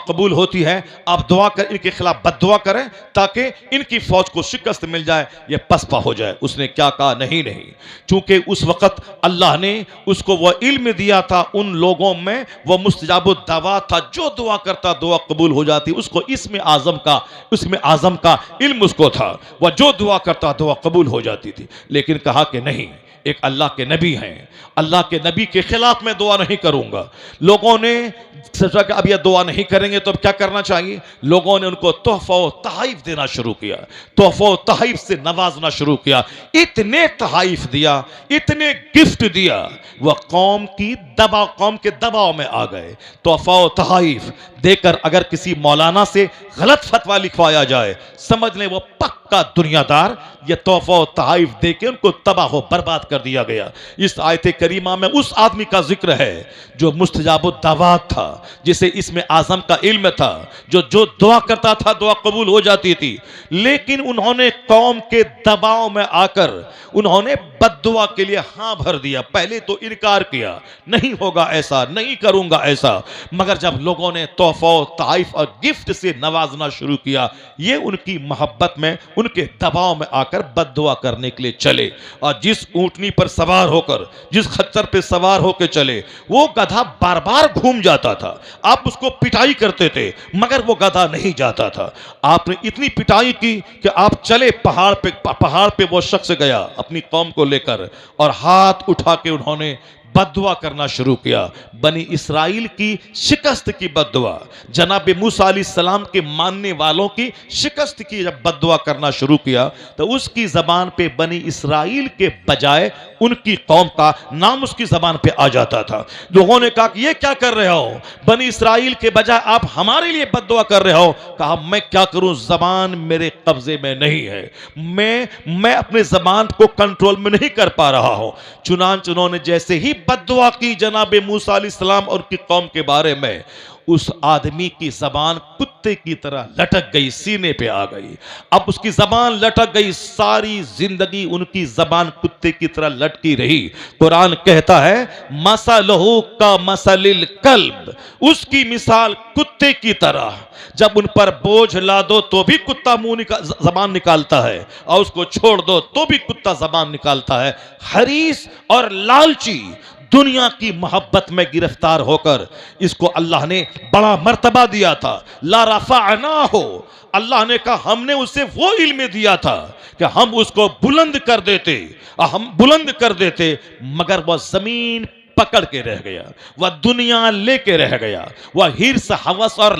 कबूल होती है, आप दुआ कर इनके खिलाफ बद्दुआ करें ताकि इनकी फौज को शिकस्त मिल जाए, ये पसपा हो जाए। उसने क्या कहा? नहीं नहीं, चूंकि उस वक्त अल्लाह ने उसको वह इल्म दिया था, उन लोगों में वह मुस्तजाबुद दवा था, जो दुआ करता दुआ कबूल हो जाती। उसको इसमें आजम का इल्म उसको था, वह जो दुआ करता दुआ कबूल हो जाती थी। लेकिन कहा कि नहीं, एक अल्लाह के नबी हैं, अल्लाह के नबी के खिलाफ मैं दुआ नहीं करूंगा। लोगों ने सोचा कि अब यह दुआ नहीं करेंगे तो अब क्या करना चाहिए? लोगों ने उनको तोहफा तहाइफ देना शुरू किया, तोहफा तहाइफ से नवाजना शुरू किया। इतने तहाइफ दिया, इतने गिफ्ट दिया, वह कौम के दबाव में आ गए। तोहफा तहाइफ देकर अगर किसी मौलाना से गलत फतवा लिखवाया जाए, समझ लें वो पक्का दुनियादार। यह तोहफा तहाइफ देकर उनको तबाह बर्बाद कर दिया गया। इस आयत करीमा में उस आदमी का जिक्र है जो मुस्तजाबुद दावात था, जिसे इसमें आजम का इल्म था, जो दुआ करता था दुआ कबूल हो जाती थी। लेकिन उन्होंने कौम के दबाव में आकर उन्होंने बद्दुआ के लिए हां भर दिया। पहले तो इनकार किया, नहीं होगा ऐसा, नहीं करूंगा ऐसा। मगर जब लोगों ने तोहफा ताइफ और गिफ्ट से नवाजना शुरू किया, ये उनकी मोहब्बत में, उनके दबाव में आकर बद्दुआ करने के लिए चले। और जिस ऊंटनी पर सवार होकर, जिस खच्चर पे सवार होकर चले, वो गधा बार बार घूम जाता था। आप उसको पिटाई करते थे मगर वो गधा नहीं जाता था। आपने इतनी पिटाई की कि आप चले पहाड़ पे वो शख्स गया अपनी कौम को लेकर और हाथ उठा के उन्होंने बद्दुआ करना शुरू किया। बनी इस्राइल की शिकस्त की बद्दुआ, जनाब मूसा अलैहिस्सलाम के मानने वालों की शिकस्त की जब बद्दुआ करना शुरू किया तो उसकी जबान पे बनी इस्राइल के बजाय उनकी कौम का नाम उसकी जबान पे आ जाता था। लोगों ने कहा कि ये क्या कर रहे हो, बनी इस्राइल के बजाय आप हमारे लिए बद्दुआ कर रहे हो। कहा मैं क्या करूं, जबान मेरे कब्जे में नहीं है, मैं अपने जबान को कंट्रोल में नहीं कर पा रहा हूं। चुनांच उन्होंने जैसे ही बद्दुआ की जनाब मूसा अलैहिस्सलाम और उनकी कौम के बारे में, उस आदमी की जबान कुत्ते की तरह लटक गई, सीने पे आ गई। अब उसकी जबान लटक गई, सारी जिंदगी उनकी जबान कुत्ते की तरह लटकी रही। कुरान कहता है मसलहु का मसलिल कल्ब, उसकी मिसाल कुत्ते की तरह। जब उन पर बोझ ला दो तो भी कुत्ता जबान निकालता है, और उसको छोड़ दो तो भी कुत्ता जबान निकालता है। हरीस और लालची दुनिया की मोहब्बत में गिरफ्तार होकर इसको अल्लाह ने बड़ा मर्तबा दिया था। ला रफअना हो, अल्लाह ने कहा हमने उसे वो इल्म दिया था कि हम उसको बुलंद कर देते, मगर वह जमीन पकड़ के रह गया, वह दुनिया लेके रह गया, वह हिर्स हवस और